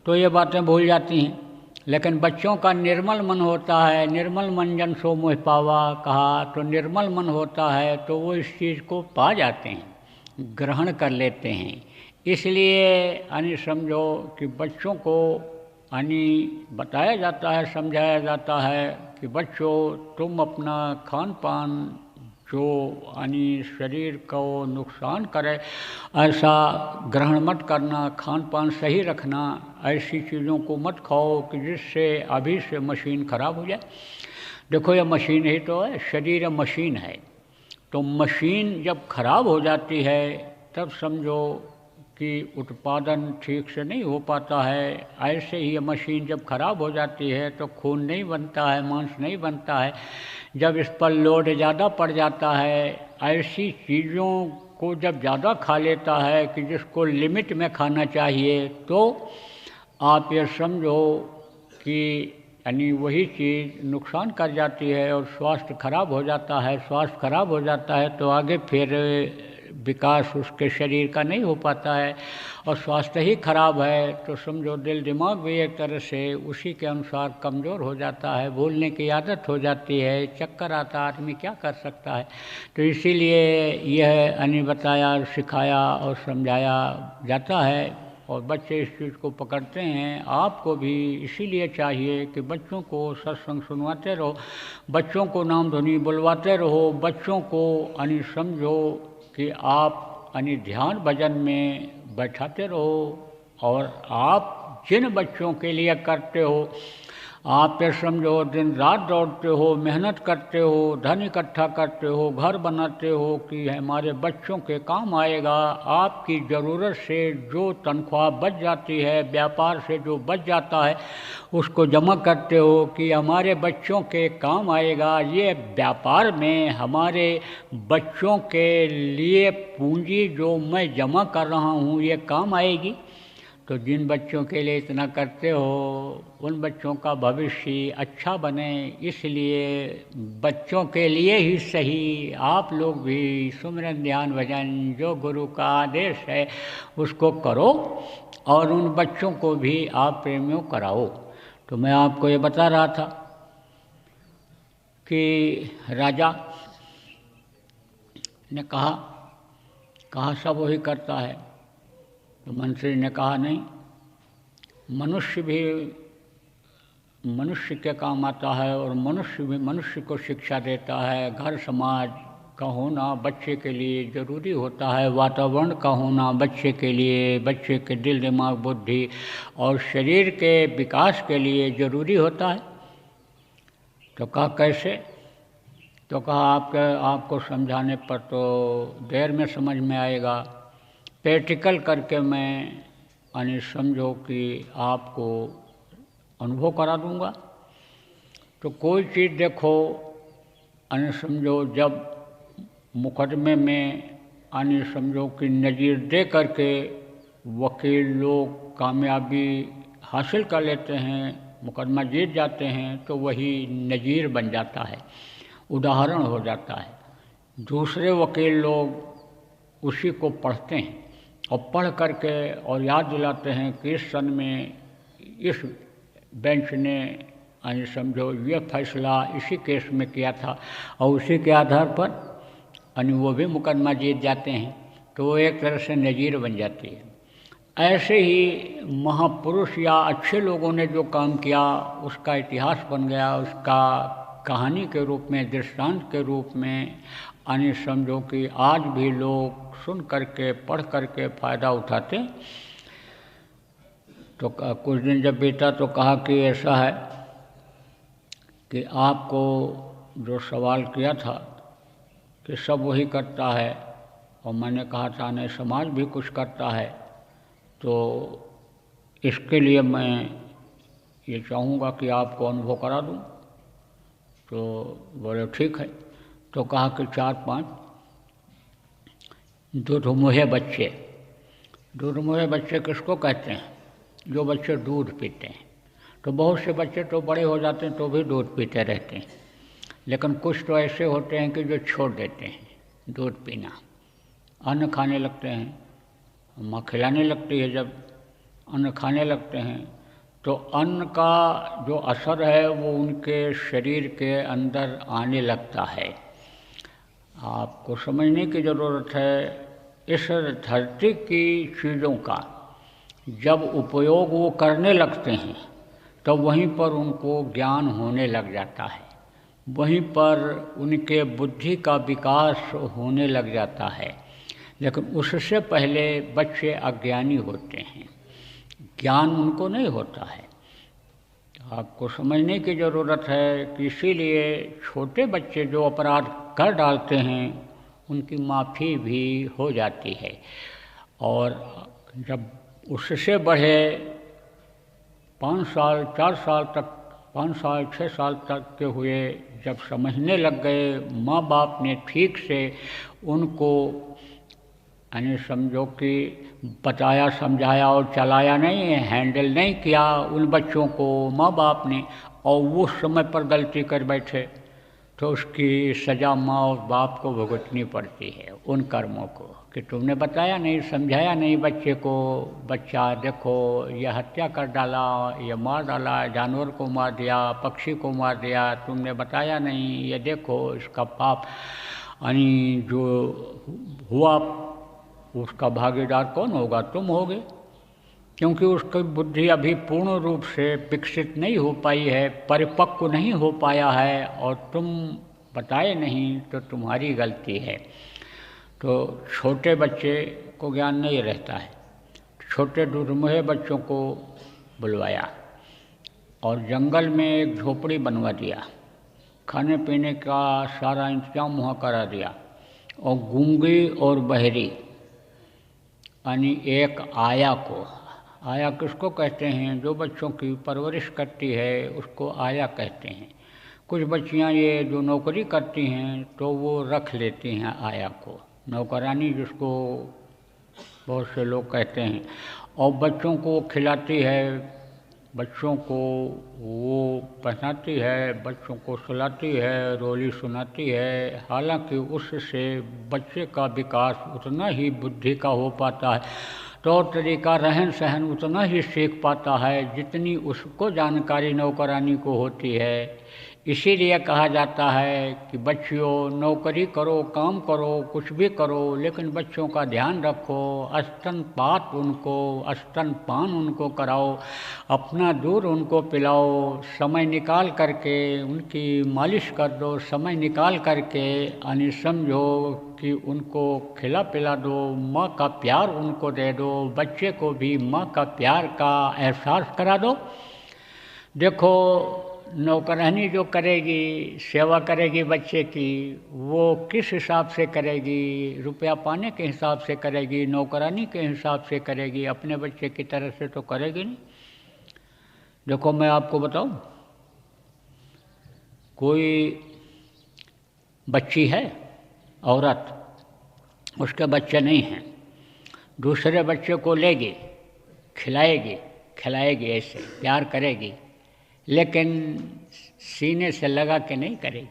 तो ये बातें भूल जाती हैं। लेकिन बच्चों का निर्मल मन होता है, निर्मल मन जन सो मोह पावा कहा, तो निर्मल मन होता है तो वो इस चीज़ को पा जाते हैं, ग्रहण कर लेते हैं। इसलिए यानी समझो कि बच्चों को यानी बताया जाता है, समझाया जाता है कि बच्चों तुम अपना खान पान जो यानी शरीर को नुकसान करे ऐसा ग्रहण मत करना, खान पान सही रखना, ऐसी चीज़ों को मत खाओ कि जिससे अभी से मशीन ख़राब हो जाए। देखो ये मशीन ही तो है, शरीर मशीन है, तो मशीन जब ख़राब हो जाती है तब समझो कि उत्पादन ठीक से नहीं हो पाता है। ऐसे ही ये मशीन जब ख़राब हो जाती है तो खून नहीं बनता है, मांस नहीं बनता है। जब इस पर लोड ज़्यादा पड़ जाता है, ऐसी चीज़ों को जब ज़्यादा खा लेता है कि जिसको लिमिट में खाना चाहिए, तो आप ये समझो कि यानी वही चीज़ नुकसान कर जाती है और स्वास्थ्य खराब हो जाता है। स्वास्थ्य खराब हो जाता है तो आगे फिर विकास उसके शरीर का नहीं हो पाता है, और स्वास्थ्य ही खराब है तो समझो दिल दिमाग भी एक तरह से उसी के अनुसार कमज़ोर हो जाता है, भूलने की आदत हो जाती है, चक्कर आता, आदमी क्या कर सकता है। तो इसीलिए यह यानी बताया, सिखाया और समझाया जाता है, और बच्चे इस चीज़ को पकड़ते हैं। आपको भी इसीलिए चाहिए कि बच्चों को सत्संग सुनवाते रहो, बच्चों को नाम धुनी बुलवाते रहो, बच्चों को यानी समझो कि आप यानी ध्यान भजन में बैठाते रहो। और आप जिन बच्चों के लिए करते हो, आप ये समझो दिन रात दौड़ते हो, मेहनत करते हो, धन इकट्ठा करते हो, घर बनाते हो कि हमारे बच्चों के काम आएगा। आपकी ज़रूरत से जो तनख्वाह बच जाती है, व्यापार से जो बच जाता है, उसको जमा करते हो कि हमारे बच्चों के काम आएगा। ये व्यापार में हमारे बच्चों के लिए पूंजी जो मैं जमा कर रहा हूँ ये काम आएगी। तो जिन बच्चों के लिए इतना करते हो उन बच्चों का भविष्य अच्छा बने, इसलिए बच्चों के लिए ही सही आप लोग भी सुमिरन ध्यान भजन जो गुरु का आदेश है उसको करो, और उन बच्चों को भी आप प्रेमियों कराओ। तो मैं आपको ये बता रहा था कि राजा ने कहा सब वही करता है। तो मंत्री ने कहा नहीं, मनुष्य भी मनुष्य के काम आता है, और मनुष्य भी मनुष्य को शिक्षा देता है। घर समाज का होना बच्चे के लिए ज़रूरी होता है, वातावरण का होना बच्चे के लिए, बच्चे के दिल दिमाग बुद्धि और शरीर के विकास के लिए ज़रूरी होता है। तो कहा कैसे? तो कहा आपको समझाने पर तो देर में समझ में आएगा, प्रैक्टिकल करके मैं यानी समझो कि आपको अनुभव करा दूंगा। तो कोई चीज़ देखो यानी समझो जब मुकदमे में यानी समझो कि नज़ीर दे करके वकील लोग कामयाबी हासिल कर लेते हैं, मुकदमा जीत जाते हैं, तो वही नज़ीर बन जाता है, उदाहरण हो जाता है। दूसरे वकील लोग उसी को पढ़ते हैं और पढ़ करके और याद दिलाते हैं कि इस सन में इस बेंच ने यानी समझो ये फैसला इसी केस में किया था, और उसी के आधार पर यानी वो भी मुकदमा जीत जाते हैं, तो वो एक तरह से नज़ीर बन जाती है। ऐसे ही महापुरुष या अच्छे लोगों ने जो काम किया उसका इतिहास बन गया, उसका कहानी के रूप में, दृष्टांत के रूप में यानी समझो कि आज भी लोग सुन करके पढ़ करके फ़ायदा उठाते। तो कुछ दिन जब बीता तो कहा कि ऐसा है कि आपको जो सवाल किया था कि सब वही करता है, और मैंने कहा था नहीं समाज भी कुछ करता है, तो इसके लिए मैं ये चाहूँगा कि आपको अनुभव करा दूँ। तो बोले ठीक है। तो कहा कि 4-5 दूधमुहे बच्चे। दूधमुहे बच्चे किसको कहते हैं? जो बच्चे दूध पीते हैं। तो बहुत से बच्चे तो बड़े हो जाते हैं तो भी दूध पीते रहते हैं, लेकिन कुछ तो ऐसे होते हैं कि जो छोड़ देते हैं दूध पीना, अन्न खाने लगते हैं। माँ खिलाने लगती है, जब अन्न खाने लगते हैं तो अन्न का जो असर है वो उनके शरीर के अंदर आने लगता है। आपको समझने की ज़रूरत है, इस धरती की चीज़ों का जब उपयोग वो करने लगते हैं तो वहीं पर उनको ज्ञान होने लग जाता है, वहीं पर उनके बुद्धि का विकास होने लग जाता है। लेकिन उससे पहले बच्चे अज्ञानी होते हैं, ज्ञान उनको नहीं होता है। आपको समझने की ज़रूरत है कि इसीलिए छोटे बच्चे जो अपराध कर डालते हैं उनकी माफ़ी भी हो जाती है, और जब उससे बढ़े 5 साल 4 साल तक, 5 साल 6 साल तक के हुए, जब समझने लग गए, माँ बाप ने ठीक से उनको यानी समझो कि बताया समझाया और चलाया नहीं, हैंडल नहीं किया उन बच्चों को माँ बाप ने, और वो समय पर गलती कर बैठे तो उसकी सज़ा माँ और बाप को भुगतनी पड़ती है उन कर्मों को, कि तुमने बताया नहीं समझाया नहीं बच्चे को, बच्चा देखो ये हत्या कर डाला, ये मार डाला, जानवर को मार दिया, पक्षी को मार दिया, तुमने बताया नहीं, ये देखो इसका पाप यानी जो हुआ उसका भागीदार कौन होगा? तुम होगे, क्योंकि उसकी बुद्धि अभी पूर्ण रूप से विकसित नहीं हो पाई है, परिपक्व नहीं हो पाया है, और तुम बताए नहीं तो तुम्हारी गलती है। तो छोटे बच्चे को ज्ञान नहीं रहता है। छोटे दूधमुहे बच्चों को बुलवाया और जंगल में एक झोपड़ी बनवा दिया, खाने पीने का सारा इंतजाम वहाँ करा दिया, और गूंगी और बहरी यानी एक आया को, आया किसको कहते हैं? जो बच्चों की परवरिश करती है उसको आया कहते हैं। कुछ बच्चियां ये जो नौकरी करती हैं तो वो रख लेती हैं आया को, नौकरानी जिसको बहुत से लोग कहते हैं, और बच्चों को खिलाती है, बच्चों को वो पहनाती है, बच्चों को सुलाती है, रोली सुनाती है। हालांकि उससे बच्चे का विकास उतना ही बुद्धि का हो पाता है, तौर तरीका रहन सहन उतना ही सीख पाता है जितनी उसको जानकारी नौकरानी को होती है। इसीलिए कहा जाता है कि बच्चियों नौकरी करो, काम करो, कुछ भी करो, लेकिन बच्चों का ध्यान रखो, स्तनपात उनको, स्तनपान उनको कराओ, अपना दूध उनको पिलाओ, समय निकाल करके उनकी मालिश कर दो, समय निकाल करके यानी समझो कि उनको खिला पिला दो, माँ का प्यार उनको दे दो, बच्चे को भी माँ का प्यार का एहसास करा दो। देखो नौकरानी जो करेगी, सेवा करेगी बच्चे की, वो किस हिसाब से करेगी? रुपया पाने के हिसाब से करेगी, नौकरानी के हिसाब से करेगी, अपने बच्चे की तरह से तो करेगी नहीं। देखो मैं आपको बताऊं, कोई बच्ची है औरत, उसके बच्चे नहीं हैं, दूसरे बच्चे को लेगी, खिलाएगी खिलाएगी, ऐसे प्यार करेगी, लेकिन सीने से लगा के नहीं करेगी,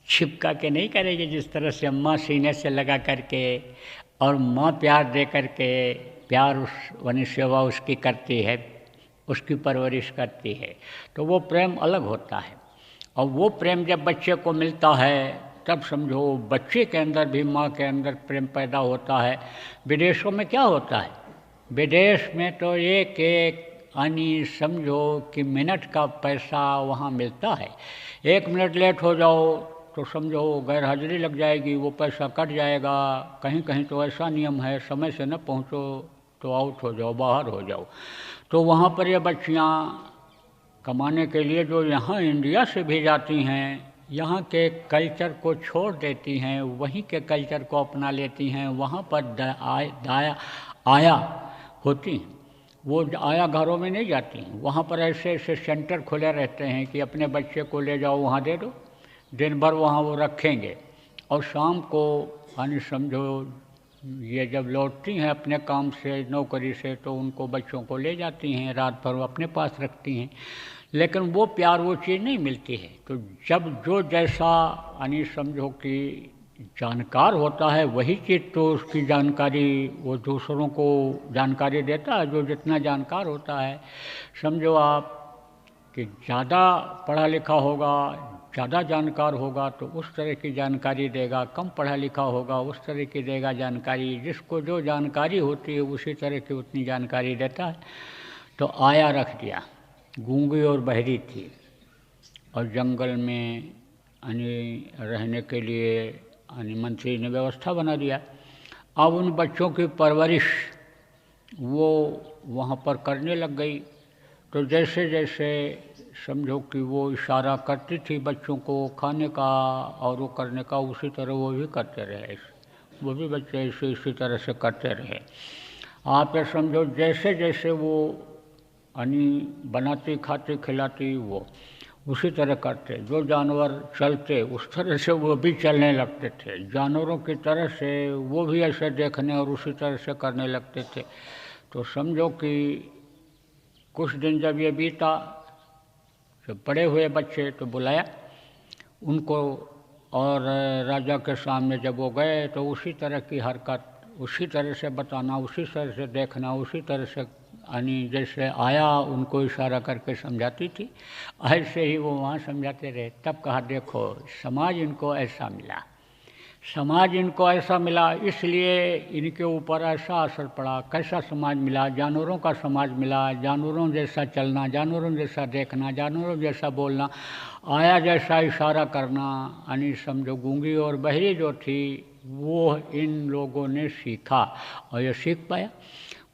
छिपका के नहीं करेगी, जिस तरह से माँ सीने से लगा करके और माँ प्यार दे करके प्यार उस यानी सेवा उसकी करती है, उसकी परवरिश करती है, तो वो प्रेम अलग होता है। और वो प्रेम जब बच्चे को मिलता है तब समझो बच्चे के अंदर भी माँ के अंदर प्रेम पैदा होता है। विदेशों में क्या होता है? विदेश में तो एक एक यानी समझो कि मिनट का पैसा वहाँ मिलता है। 1 मिनट लेट हो जाओ तो समझो गैर हाजिरी लग जाएगी, वो पैसा कट जाएगा। कहीं कहीं तो ऐसा नियम है, समय से न पहुँचो तो आउट हो जाओ, बाहर हो जाओ। तो वहाँ पर ये बच्चियाँ कमाने के लिए जो यहाँ इंडिया से भी जाती हैं, यहाँ के कल्चर को छोड़ देती हैं, वहीं के कल्चर को अपना लेती हैं, वहाँ पर आया होती हैं। वो आया घरों में नहीं जाती हैं, वहाँ पर ऐसे ऐसे सेंटर खुले रहते हैं कि अपने बच्चे को ले जाओ वहाँ दे दो, दिन भर वहाँ वो रखेंगे और शाम को यानी समझो ये जब लौटती हैं अपने काम से, नौकरी से, तो उनको बच्चों को ले जाती हैं, रात भर वो अपने पास रखती हैं। लेकिन वो प्यार वो चीज़ नहीं मिलती है। तो जब जो जैसा यानी समझो कि जानकार होता है वही चीज़ तो उसकी जानकारी वो दूसरों को जानकारी देता है। जो जितना जानकार होता है, समझो आप कि ज़्यादा पढ़ा लिखा होगा, ज़्यादा जानकार होगा तो उस तरह की जानकारी देगा, कम पढ़ा लिखा होगा उस तरह की देगा जानकारी। जिसको जो जानकारी होती है उसी तरह की उतनी जानकारी देता है। तो आया रख दिया, गूंगी और बहरी थी और जंगल में यानी रहने के लिए यानी मंत्री ने व्यवस्था बना दिया। अब उन बच्चों की परवरिश वो वहाँ पर करने लग गई। तो जैसे जैसे समझो कि वो इशारा करती थी बच्चों को खाने का और वो करने का, उसी तरह वो भी करते रहे। वो भी बच्चे इसी तरह से करते रहे। आप ये समझो जैसे जैसे वो यानी बनाती, खाती, खिलाती, वो उसी तरह करते। जो जानवर चलते उस तरह से वो भी चलने लगते थे, जानवरों की तरह से वो भी ऐसे देखने और उसी तरह से करने लगते थे। तो समझो कि कुछ दिन जब ये बीता, जब बड़े हुए बच्चे, तो बुलाया उनको और राजा के सामने जब वो गए तो उसी तरह की हरकत, उसी तरह से बताना, उसी तरह से देखना, उसी तरह से यानी जैसे आया उनको इशारा करके समझाती थी, ऐसे ही वो वहाँ समझाते रहे। तब कहा देखो समाज इनको ऐसा मिला, समाज इनको ऐसा मिला, इसलिए इनके ऊपर ऐसा असर पड़ा। कैसा समाज मिला? जानवरों का समाज मिला, जानवरों जैसा चलना, जानवरों जैसा देखना, जानवरों जैसा बोलना, आया जैसा इशारा करना। यानी समझो गूंगी और बहरी जो थी वो इन लोगों ने सीखा और ये सीख पाया।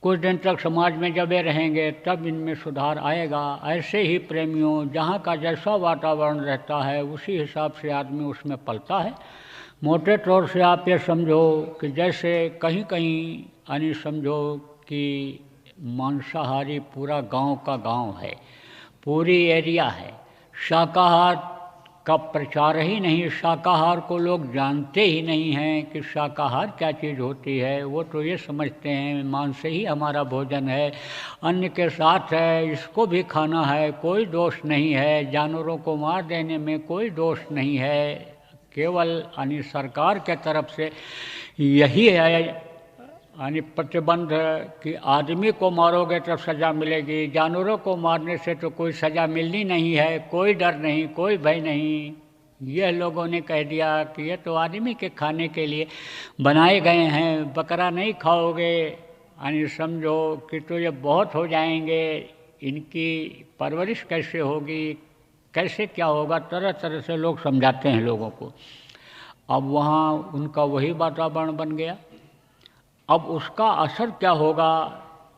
कुछ दिन तक समाज में जब ये रहेंगे तब इनमें सुधार आएगा। ऐसे ही प्रेमियों, जहाँ का जैसा वातावरण रहता है उसी हिसाब से आदमी उसमें पलता है। मोटे तौर से आप ये समझो कि जैसे कहीं कहीं यानी समझो कि मांसाहारी पूरा गांव का गांव है, पूरी एरिया है, शाकाहार का प्रचार ही नहीं, शाकाहार को लोग जानते ही नहीं हैं कि शाकाहार क्या चीज़ होती है। वो तो ये समझते हैं मांस ही हमारा भोजन है, अन्न के साथ है, इसको भी खाना है, कोई दोष नहीं है, जानवरों को मार देने में कोई दोष नहीं है। केवल यानी सरकार के तरफ से यही है यानी प्रतिबंध कि आदमी को मारोगे तो सज़ा मिलेगी, जानवरों को मारने से तो कोई सज़ा मिलनी नहीं है, कोई डर नहीं, कोई भय नहीं। यह लोगों ने कह दिया कि ये तो आदमी के खाने के लिए बनाए गए हैं, बकरा नहीं खाओगे यानी समझो कि तो ये बहुत हो जाएंगे, इनकी परवरिश कैसे होगी, कैसे क्या होगा, तरह तरह से लोग समझाते हैं लोगों को। अब वहाँ उनका वही वातावरण बन गया। अब उसका असर क्या होगा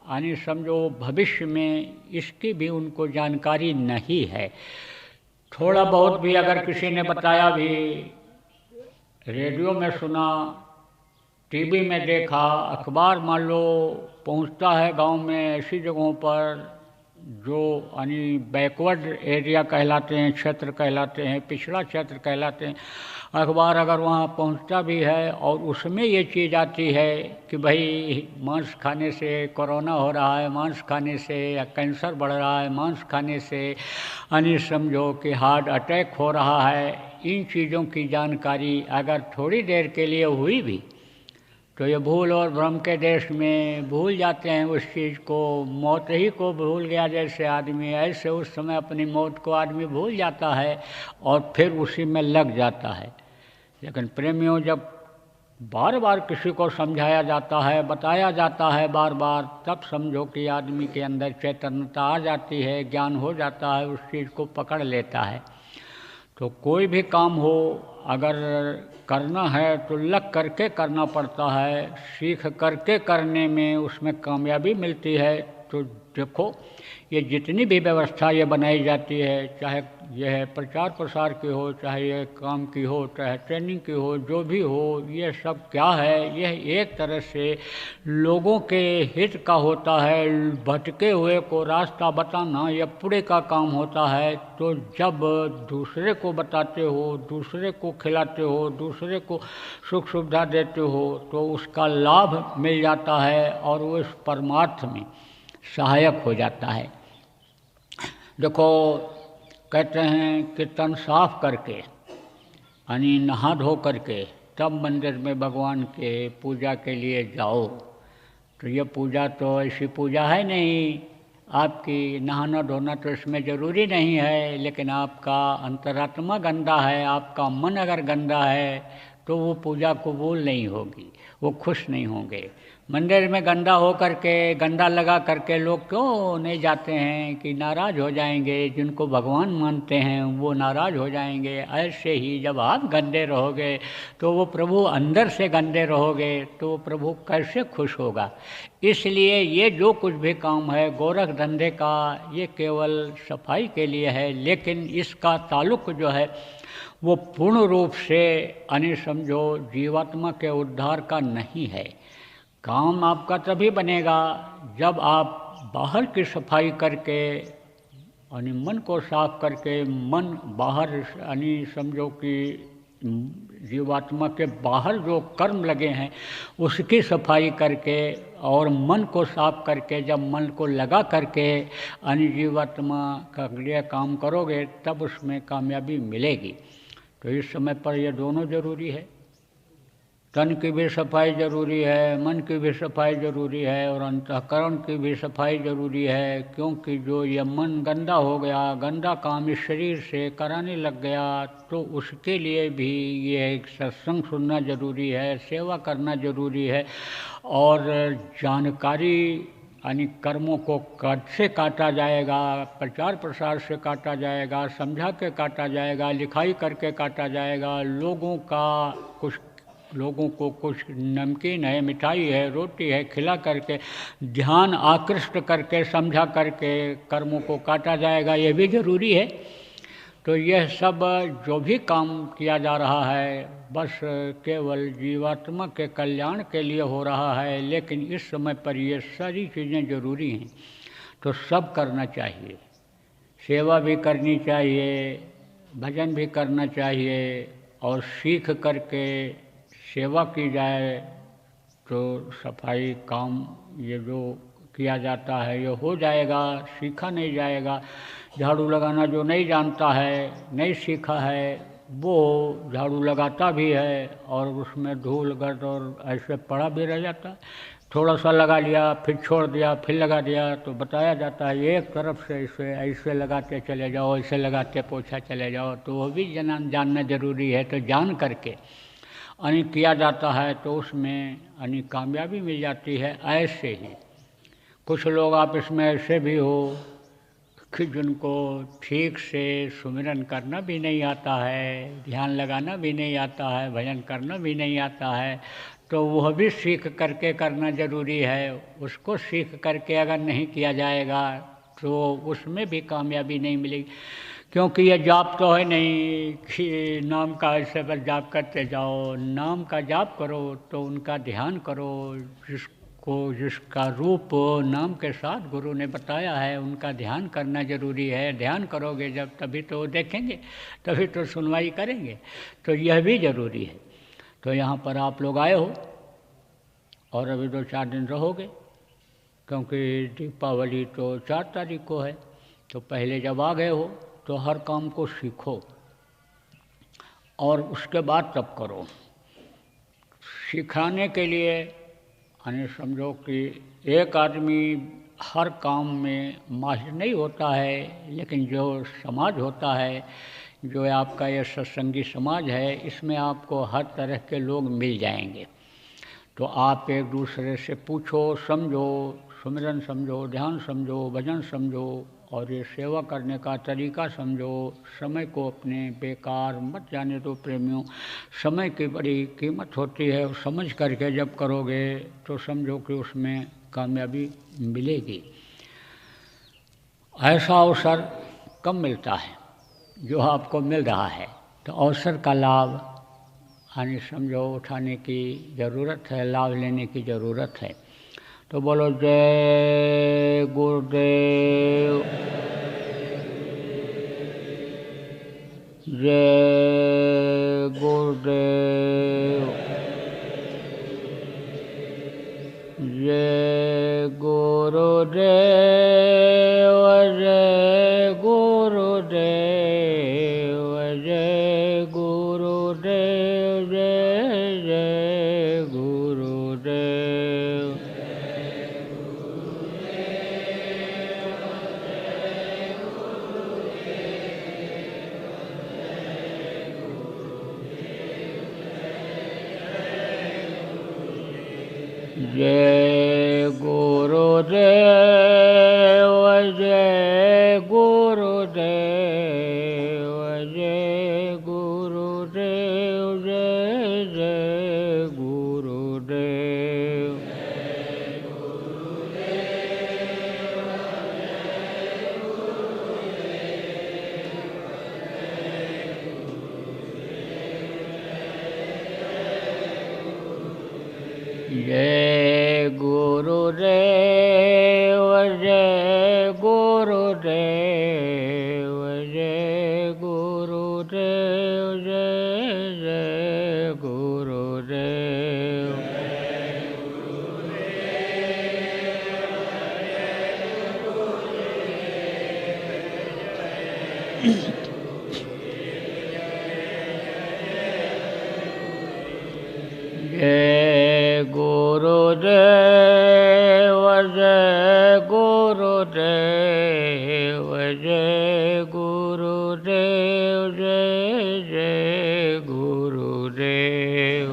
यानी समझो भविष्य में, इसकी भी उनको जानकारी नहीं है। थोड़ा बहुत भी अगर किसी ने बताया भी, रेडियो में सुना, टीवी में देखा, अखबार मान लो पहुंचता है गांव में ऐसी जगहों पर जो यानी बैकवर्ड एरिया कहलाते हैं, क्षेत्र कहलाते हैं, पिछड़ा क्षेत्र कहलाते हैं। अखबार अगर वहाँ पहुँचता भी है और उसमें ये चीज़ आती है कि भाई मांस खाने से कोरोना हो रहा है, मांस खाने से या कैंसर बढ़ रहा है, मांस खाने से यानी समझो कि हार्ट अटैक हो रहा है, इन चीज़ों की जानकारी अगर थोड़ी देर के लिए हुई भी तो ये भूल और भ्रम के देश में भूल जाते हैं उस चीज़ को। मौत ही को भूल गया जैसे आदमी, ऐसे उस समय अपनी मौत को आदमी भूल जाता है और फिर उसी में लग जाता है। लेकिन प्रेमियों, जब बार बार किसी को समझाया जाता है, बताया जाता है बार बार, तब समझो कि आदमी के अंदर चैतन्यता आ जाती है, ज्ञान हो जाता है, उस चीज़ को पकड़ लेता है। तो कोई भी काम हो अगर करना है तो लग करके करना पड़ता है, सीख करके करने में उसमें कामयाबी मिलती है, तो देखो ये जितनी भी व्यवस्था ये बनाई जाती है, चाहे यह प्रचार प्रसार की हो, चाहे यह काम की हो, चाहे ट्रेनिंग की हो, जो भी हो, ये सब क्या है, यह एक तरह से लोगों के हित का होता है। भटके हुए को रास्ता बताना यह पुण्य का काम होता है। तो जब दूसरे को बताते हो, दूसरे को खिलाते हो, दूसरे को सुख सुविधा देते हो, तो उसका लाभ मिल जाता है और वो इस परमार्थ में सहायक हो जाता है। देखो कहते हैं कि तन साफ करके यानी नहा धो करके तब मंदिर में भगवान के पूजा के लिए जाओ। तो ये पूजा तो ऐसी पूजा है नहीं, आपकी नहाना धोना तो इसमें ज़रूरी नहीं है, लेकिन आपका अंतरात्मा गंदा है, आपका मन अगर गंदा है तो वो पूजा कबूल नहीं होगी, वो खुश नहीं होंगे। मंदिर में गंदा हो करके, गंदा लगा करके लोग क्यों नहीं जाते हैं कि नाराज़ हो जाएंगे, जिनको भगवान मानते हैं वो नाराज़ हो जाएंगे। ऐसे ही जब आप गंदे रहोगे तो वो प्रभु अंदर से गंदे रहोगे तो वो प्रभु कैसे खुश होगा। इसलिए ये जो कुछ भी काम है गोरख धंधे का, ये केवल सफाई के लिए है, लेकिन इसका ताल्लुक जो है वो पूर्ण रूप से यानी समझो जीवात्मा के उद्धार का नहीं है। काम आपका तभी बनेगा जब आप बाहर की सफाई करके यानी मन को साफ करके, मन बाहर यानी समझो कि जीवात्मा के बाहर जो कर्म लगे हैं उसकी सफाई करके और मन को साफ करके, जब मन को लगा करके यानी जीवात्मा का लिए काम करोगे तब उसमें कामयाबी मिलेगी। तो इस समय पर ये दोनों ज़रूरी है, तन की भी सफाई ज़रूरी है, मन की भी सफाई ज़रूरी है और अंतःकरण की भी सफाई ज़रूरी है। क्योंकि जो ये मन गंदा हो गया, गंदा काम इस शरीर से कराने लग गया, तो उसके लिए भी ये एक सत्संग सुनना ज़रूरी है, सेवा करना ज़रूरी है और जानकारी यानी कर्मों को कैसे काटा जाएगा, प्रचार प्रसार से काटा जाएगा, समझा के काटा जाएगा, लिखाई करके काटा जाएगा, लोगों को कुछ नमकीन है, मिठाई है, रोटी है खिला करके, ध्यान आकृष्ट करके, समझा करके कर्मों को काटा जाएगा, ये भी ज़रूरी है। तो यह सब जो भी काम किया जा रहा है बस केवल जीवात्मा के कल्याण के लिए हो रहा है, लेकिन इस समय पर ये सारी चीज़ें ज़रूरी हैं तो सब करना चाहिए। सेवा भी करनी चाहिए, भजन भी करना चाहिए और सीख करके सेवा की जाए तो सफाई काम ये जो किया जाता है ये हो जाएगा, सीखा नहीं जाएगा। झाड़ू लगाना जो नहीं जानता है, नहीं सीखा है, वो झाड़ू लगाता भी है और उसमें धूल गर्द और ऐसे पड़ा भी रह जाता है। थोड़ा सा लगा लिया फिर छोड़ दिया फिर लगा दिया तो बताया जाता है एक तरफ से ऐसे ऐसे लगाते चले जाओ, ऐसे लगाते पोछा चले जाओ, तो वो भी जानना ज़रूरी है। तो जान करके यानी किया जाता है तो उसमें यानी कामयाबी मिल जाती है। ऐसे ही कुछ लोग आप इसमें ऐसे भी हो कि जिनको ठीक से सुमिरन करना भी नहीं आता है, ध्यान लगाना भी नहीं आता है, भजन करना भी नहीं आता है, तो वह भी सीख करके करना ज़रूरी है। उसको सीख करके अगर नहीं किया जाएगा तो उसमें भी कामयाबी नहीं मिलेगी। क्योंकि ये जाप तो है नहीं कि नाम का ऐसे बस जाप करते जाओ, नाम का जाप करो तो उनका ध्यान करो, जिसका रूप नाम के साथ गुरु ने बताया है उनका ध्यान करना ज़रूरी है। ध्यान करोगे जब तभी तो देखेंगे, तभी तो सुनवाई करेंगे, तो यह भी ज़रूरी है। तो यहाँ पर आप लोग आए हो और अभी 2-4 दिन रहोगे, क्योंकि दीपावली तो 4 तारीख को है। तो पहले जब आ गए हो तो हर काम को सीखो और उसके बाद तब करो। सिखाने के लिए यानी समझो कि एक आदमी हर काम में माहिर नहीं होता है, लेकिन जो समाज होता है, जो आपका यह सत्संगी समाज है, इसमें आपको हर तरह के लोग मिल जाएंगे। तो आप एक दूसरे से पूछो, समझो, सुमिरन समझो, ध्यान समझो, भजन समझो और ये सेवा करने का तरीका समझो। समय को अपने बेकार मत जाने दो प्रेमियों, समय की बड़ी कीमत होती है और समझ करके जब करोगे तो समझो कि उसमें कामयाबी मिलेगी। ऐसा अवसर कब मिलता है जो आपको मिल रहा है, तो अवसर का लाभ यानी समझो उठाने की ज़रूरत है, लाभ लेने की ज़रूरत है। तो बोलो जय गुरुदेव, जय गुरुदेव, जय गुरुदेव, जय गुरुदेव, जय गुरुदेव, जय जय गुरुदेव। जय गुरुदेव, जय गुरुदेव, जय गुरुदेव, जय जय गुरुदेव। जय गुरुदेव, जय गुरुदेव, जय गुरुदेव, जय जय गुरुदेव। जय गुरुदेव, जय गुरुदेव, जय गुरुदेव, जय जय गुरुदेव।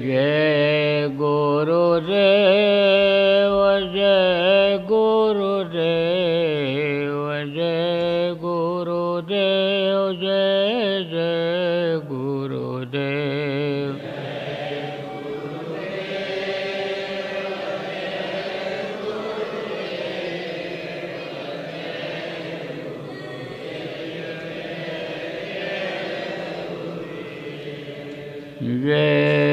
जय गुरुदेव, जय गुरुदेव, जय गुरुदेव, जय जय गुरुदेव। जय